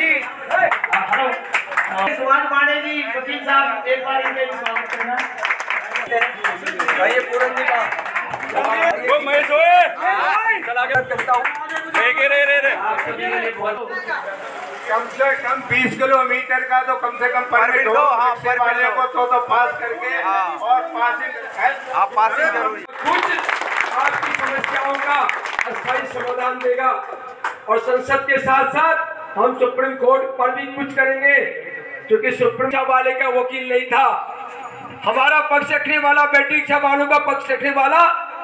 जी सुभाष पांडे जी, वकील साहब, एक बार इनके भी स्वागत करना। भाई पूरन जी का वो मैं चला के करता हूँ। कम से कम 20 किलोमीटर का तो कम से कम परमिट हो। हाँ, परमिट को तो पास करके और पासिंग जरूरी। कुछ आपकी समस्याओं का अस्थायी समाधान देगा और संसद के साथ साथ हम सुप्रीम कोर्ट पर भी कुछ करेंगे, क्योंकि सुप्रीम वाले का वकील नहीं था। हमारा पक्ष रखने वाला, बेटी रिक्शा वालों का पक्ष रखने वाला,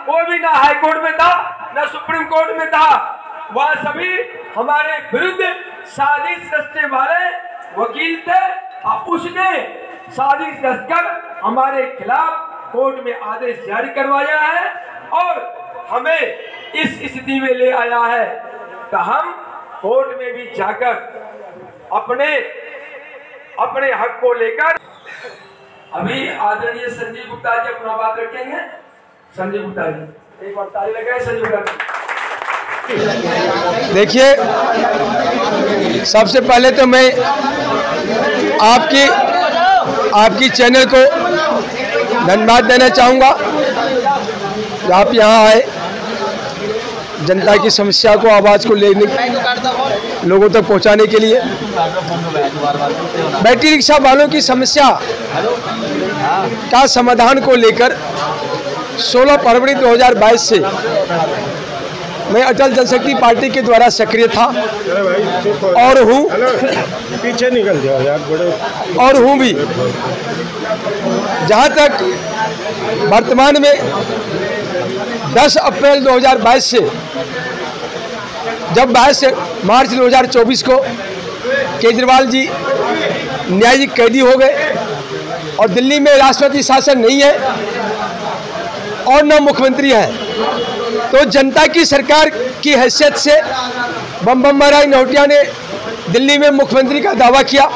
वो भी ना हाई कोर्ट में था ना सुप्रीम कोर्ट में था। वह सभी हमारे विरुद्ध साजिश रचने वाले वकील थे और उसने साजिश रचकर हमारे खिलाफ कोर्ट में आदेश जारी करवाया है और हमें इस स्थिति में ले आया है। तो हम कोर्ट में भी जाकर अपने हक को लेकर अभी आदरणीय संजीव गुप्ता जी अपना बात रखेंगे। संजीव गुप्ता जी, एक बार ताली लगाए संजीव गुप्ता जी। देखिए, सबसे पहले तो मैं आपकी चैनल को धन्यवाद देना चाहूँगा। आप यहाँ आए जनता की समस्या को, आवाज़ को लेने, लोगों तक पहुँचाने के लिए। बैटरी रिक्शा वालों की समस्या का समाधान को लेकर 16 फरवरी 2022 से मैं अटल जनशक्ति पार्टी के द्वारा सक्रिय था और हूँ, पीछे निकल जाओ यार बड़े, और हूँ भी। जहाँ तक वर्तमान में 10 अप्रैल 2022 से जब 22 मार्च 2024 को केजरीवाल जी न्यायिक कैदी हो गए और दिल्ली में राष्ट्रपति शासन नहीं है और न मुख्यमंत्री है, तो जनता की सरकार की हैसियत से बम महाराज नौटिया ने दिल्ली में मुख्यमंत्री का दावा किया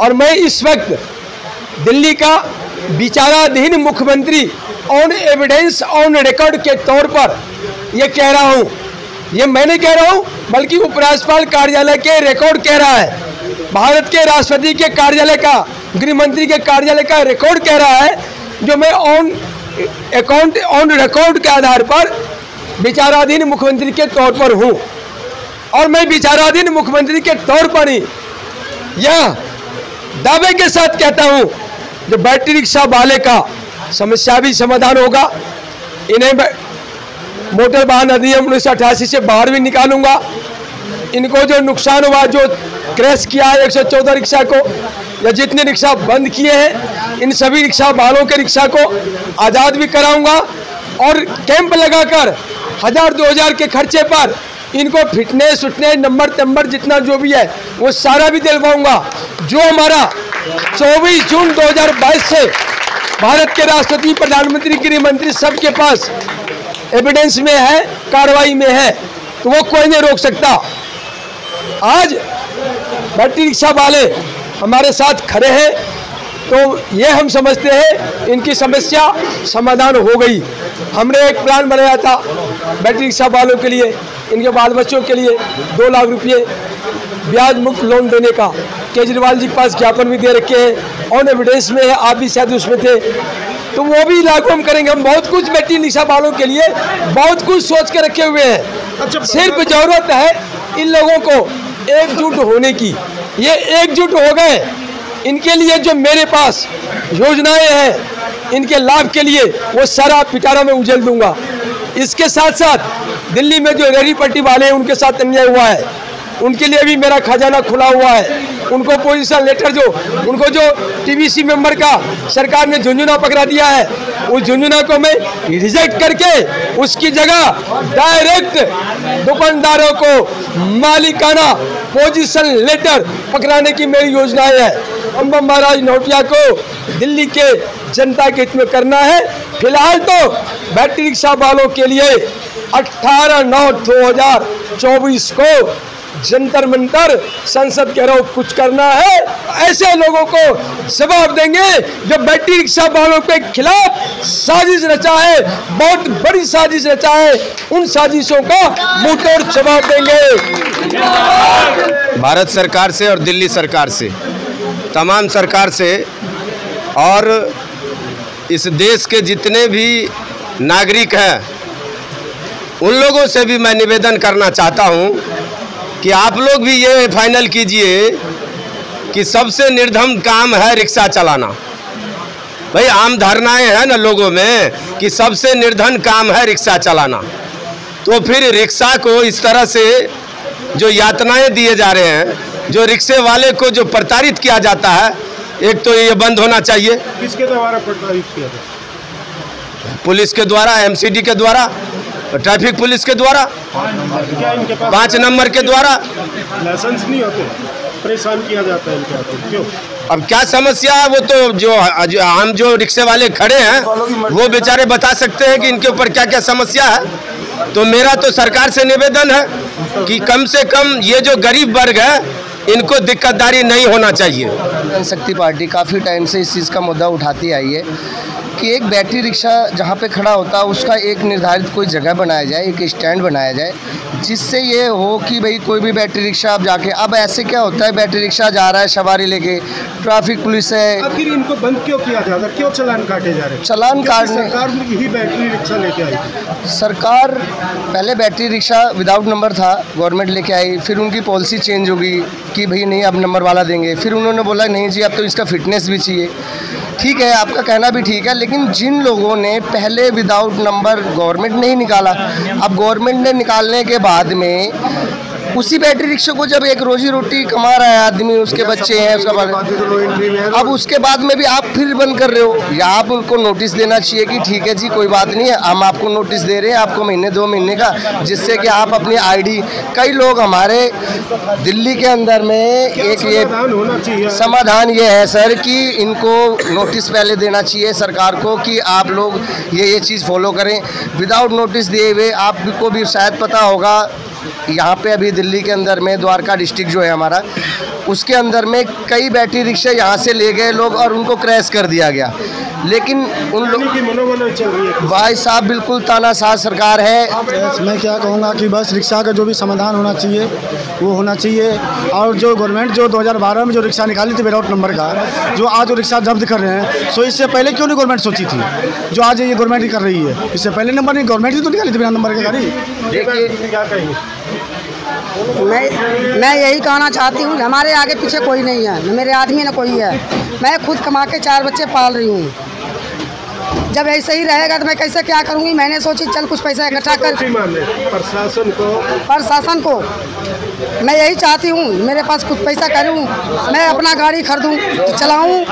और मैं इस वक्त दिल्ली का विचाराधीन मुख्यमंत्री ऑन एविडेंस ऑन रिकॉर्ड के तौर पर ये कह रहा हूँ। ये मैं नहीं कह रहा हूँ, बल्कि उपराज्यपाल कार्यालय के रिकॉर्ड कह रहा है, भारत के राष्ट्रपति के कार्यालय का, गृह मंत्री के कार्यालय का रिकॉर्ड कह रहा है, जो मैं ऑन रिकॉर्ड के आधार पर विचाराधीन मुख्यमंत्री के तौर पर हूँ। और मैं विचाराधीन मुख्यमंत्री के तौर पर ही यह दावे के साथ कहता हूँ, जो बैटरी रिक्शा वाले का समस्या भी समाधान होगा। इन्हें मोटर वाहन अधिनियम 1988 से बाहर भी निकालूंगा। इनको जो नुकसान हुआ, जो क्रैश किया है 114 रिक्शा को, या जितने रिक्शा बंद किए हैं, इन सभी रिक्शा वालों के रिक्शा को आज़ाद भी कराऊंगा और कैंप लगाकर 1000-2000 के खर्चे पर इनको फिटनेस नंबर जितना जो भी है वो सारा भी दिलवाऊंगा। जो हमारा 24 जून 2022 से भारत के राष्ट्रपति, प्रधानमंत्री, गृह मंत्री सबके पास एविडेंस में है, कार्रवाई में है, तो वो कोई नहीं रोक सकता। आज बैटरी रिक्शा वाले हमारे साथ खड़े हैं, तो ये हम समझते हैं इनकी समस्या समाधान हो गई। हमने एक प्लान बनाया था बैटरी रिक्शा वालों के लिए, इनके बाल बच्चों के लिए 2 लाख रुपये ब्याज मुक्त लोन देने का। केजरीवाल जी के पास ज्ञापन भी दे रखे हैं, ऑन एविडेंस में है, आप भी शायद उसमें थे, तो वो भी लागू हम करेंगे। हम बहुत कुछ बैटरी रिक्शा वालों के लिए बहुत कुछ सोच के रखे हुए हैं। सिर्फ जरूरत है इन लोगों को एकजुट होने की। ये एकजुट हो गए, इनके लिए जो मेरे पास योजनाएं हैं, इनके लाभ के लिए वो सारा पिटारा में उजल दूंगा। इसके साथ साथ दिल्ली में जो रेहड़ी पट्टी वाले हैं, उनके साथ अन्याय हुआ है, उनके लिए भी मेरा खजाना खुला हुआ है। उनको पोजीशन लेटर उनको जो टीवीसी मेंबर का सरकार ने झुंझुना पकड़ा दिया है, उस झुंझुना को मैं रिजेक्ट करके उसकी जगह डायरेक्ट दुकानदारों को मालिकाना पोजीशन लेटर पकड़ाने की मेरी योजनाएं है। बम महाराज नौटिया को दिल्ली के जनता के हित में करना है। फिलहाल तो बैटरी रिक्शा वालों के लिए 18/9/2024 को जंतर मंतर संसद कह रहा कुछ करना है, ऐसे लोगों को जवाब देंगे जो बैटरी रिक्शा वालों के खिलाफ साजिश रचा है, बहुत बड़ी साजिश रचा है, उन साजिशों का मुंहतोड़ जवाब देंगे। भारत सरकार से और दिल्ली सरकार से, तमाम सरकार से और इस देश के जितने भी नागरिक हैं उन लोगों से भी मैं निवेदन करना चाहता हूं कि आप लोग भी ये फाइनल कीजिए कि सबसे निर्धम काम है रिक्शा चलाना। भाई आम धारणाएं हैं ना लोगों में कि सबसे निर्धन काम है रिक्शा चलाना, तो फिर रिक्शा को इस तरह से जो यातनाएं दिए जा रहे हैं, जो रिक्शे वाले को जो प्रताड़ित किया जाता है, एक तो ये बंद होना चाहिए। किसके द्वारा प्रताड़ित किया था? पुलिस के द्वारा, एमसीडी के द्वारा, ट्रैफिक पुलिस के द्वारा, 5 नंबर के द्वारा। लाइसेंस नहीं होते, परेशान किया जाता है इनके हाथों, क्यों? अब क्या समस्या है वो तो जो हम जो रिक्शे वाले खड़े हैं वो बेचारे बता सकते हैं कि इनके ऊपर क्या क्या समस्या है। तो मेरा तो सरकार से निवेदन है कि कम से कम ये जो गरीब वर्ग है इनको दिक्कतदारी नहीं होना चाहिए। जनशक्ति पार्टी काफ़ी टाइम से इस चीज़ का मुद्दा उठाती आई है कि एक बैटरी रिक्शा जहाँ पे खड़ा होता है उसका एक निर्धारित कोई जगह बनाया जाए, एक स्टैंड बनाया जाए, जिससे ये हो कि भाई कोई भी बैटरी रिक्शा आप जाके, अब ऐसे क्या होता है बैटरी रिक्शा जा रहा है सवारी लेके, ट्रैफिक पुलिस है, आखिर इनको बंद क्यों किया जा रहा है? क्यों चलान काटे जा रहे हैं? चलान काटने सरकार ही बैटरी रिक्शा लेके आई। सरकार पहले बैटरी रिक्शा विदाउट नंबर था, गवर्नमेंट लेके आई, फिर उनकी पॉलिसी चेंज हो गई कि भाई नहीं अब नंबर वाला देंगे, फिर उन्होंने बोला नहीं जी अब तो इसका फिटनेस भी चाहिए। ठीक है, आपका कहना भी ठीक है, लेकिन जिन लोगों ने पहले विदाउट नंबर गवर्नमेंट नहीं निकाला, अब गवर्नमेंट ने निकालने के बाद में उसी बैटरी रिक्शा को जब एक रोजी रोटी कमा रहा है आदमी, उसके बच्चे हैं, उसका अब उसके बाद में भी आप फिर बंद कर रहे हो, या आप उनको नोटिस देना चाहिए कि ठीक है जी कोई बात नहीं है, हम आपको नोटिस दे रहे हैं आपको महीने 2 महीने का, जिससे कि आप अपनी आईडी, कई लोग हमारे दिल्ली के अंदर में एक ये समाधान ये है सर कि इनको नोटिस पहले देना चाहिए सरकार को कि आप लोग ये चीज़ फॉलो करें। विदाउट नोटिस दिए हुए आपको भी शायद पता होगा, यहाँ पे अभी दिल्ली के अंदर में द्वारका डिस्ट्रिक्ट जो है हमारा, उसके अंदर में कई बैटरी रिक्शा यहाँ से ले गए लोग और उनको क्रैश कर दिया गया, लेकिन उन लोग की मनोबल चल रही है। भाई साहब बिल्कुल तानाशाह सरकार है। मैं क्या कहूँगा कि बस रिक्शा का जो भी समाधान होना चाहिए वो होना चाहिए, और जो गवर्नमेंट जो 2012 में जो रिक्शा निकाली थी विदाउट नंबर का, जो आज वो रिक्शा जब्त कर रहे हैं, सो इससे पहले क्यों नहीं गवर्नमेंट सोची थी, जो आज ये गवर्नमेंट ही कर रही है। इससे पहले नंबर नहीं, गवर्नमेंट ही तो निकाली थी बिना नंबर की गाड़ी। देखिए क्या कहेंगे? मैं यही कहना चाहती हूँ, हमारे आगे पीछे कोई नहीं है, न मेरे आदमी न कोई है, मैं खुद कमा के 4 बच्चे पाल रही हूँ। जब ऐसे ही रहेगा तो मैं कैसे क्या करूँगी? मैंने सोची चल कुछ पैसा इकट्ठा कर, प्रशासन को मैं यही चाहती हूँ मेरे पास कुछ पैसा करूँ, मैं अपना गाड़ी खरीदूँ चलाऊँ।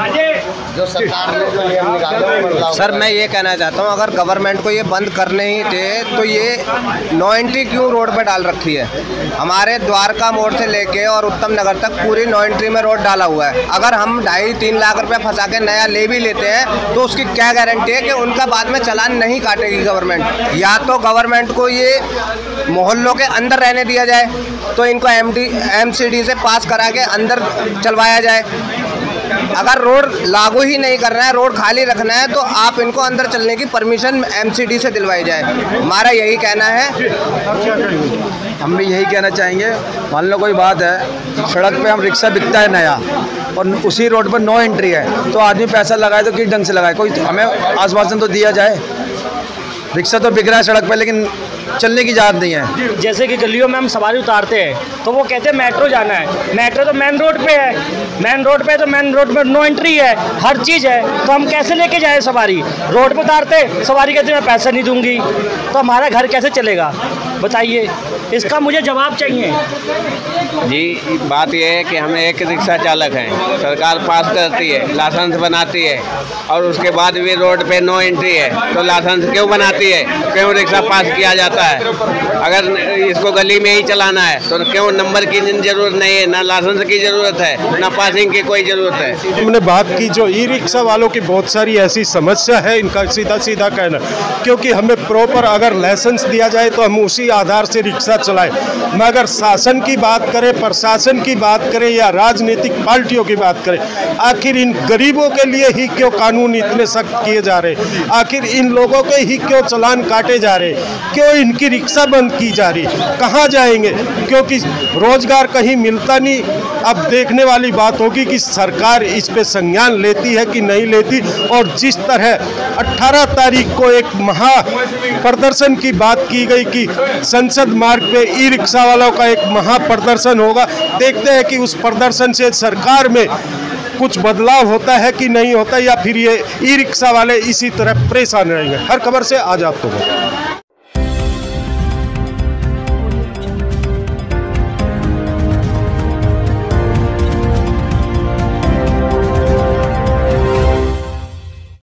जो सरकार ने जो नियम निकाला, सर मैं ये कहना चाहता हूँ अगर गवर्नमेंट को ये बंद करने ही थे तो ये नो एंट्री क्यों रोड पर डाल रखी है? हमारे द्वारका मोड़ से लेके और उत्तम नगर तक पूरी नो एंट्री में रोड डाला हुआ है। अगर हम 2.5-3 लाख रुपए फंसा के नया ले भी लेते हैं तो उसकी क्या गारंटी है कि उनका बाद में चालान नहीं काटेगी गवर्नमेंट? या तो गवर्नमेंट को ये मोहल्लों के अंदर रहने दिया जाए, तो इनको एमसीडी से पास करा के अंदर चलवाया जाए। अगर रोड लागू ही नहीं करना है, रोड खाली रखना है, तो आप इनको अंदर चलने की परमिशन एमसीडी से दिलवाई जाए। हमारा यही कहना है। हम भी यही कहना चाहेंगे, मान लो कोई बात है, सड़क पे हम रिक्शा बिकता है नया और उसी रोड पर नो एंट्री है, तो आदमी पैसा लगाए तो किस ढंग से लगाए? कोई हमें आश्वासन तो दिया जाए। रिक्शा तो बिक रहा है सड़क पर, लेकिन चलने की इजाज़त नहीं है। जैसे कि गलियों में हम सवारी उतारते हैं तो वो कहते हैं मेट्रो जाना है, मेट्रो तो मेन रोड पे है, मेन रोड पे तो मेन रोड में नो एंट्री है, हर चीज़ है, तो हम कैसे लेके जाए सवारी? रोड पे उतारते सवारी कहते मैं पैसा नहीं दूंगी, तो हमारा घर कैसे चलेगा बताइए? इसका मुझे जवाब चाहिए। जी बात यह है कि हम एक रिक्शा चालक हैं, सरकार पास करती है, लाइसेंस बनाती है और उसके बाद भी रोड पे नो एंट्री है, तो लाइसेंस क्यों बनाती है? क्यों रिक्शा पास किया जाता है? अगर इसको गली में ही चलाना है तो क्यों नंबर की ज़रूरत नहीं है, ना लाइसेंस की ज़रूरत है, ना पासिंग की कोई ज़रूरत है। हमने बात की जो ई रिक्शा वालों की बहुत सारी ऐसी समस्या है, इनका सीधा सीधा कहना, क्योंकि हमें प्रॉपर अगर लाइसेंस दिया जाए तो हम उसी आधार से रिक्शा चलाए। मगर शासन की बात करें, प्रशासन की बात करें या राजनीतिक पार्टियों की बात करें, आखिर इन गरीबों के लिए ही क्यों कानून इतने सख्त किए जा रहे, आखिर इन लोगों के ही क्यों चालान काटे जा रहे, क्यों इनकी रिक्शा बंद की जा रही, कहाँ जाएंगे? क्योंकि रोजगार कहीं मिलता नहीं। अब देखने वाली बात होगी कि सरकार इस पे संज्ञान लेती है कि नहीं लेती। और जिस तरह 18 तारीख को एक महा प्रदर्शन की बात की गई कि संसद मार्ग पे ई रिक्शा वालों का एक महा प्रदर्शन होगा, देखते हैं कि उस प्रदर्शन से सरकार में कुछ बदलाव होता है कि नहीं होता, या फिर ये ई रिक्शा वाले इसी तरह परेशान रहेंगे। हर खबर से आजाद तो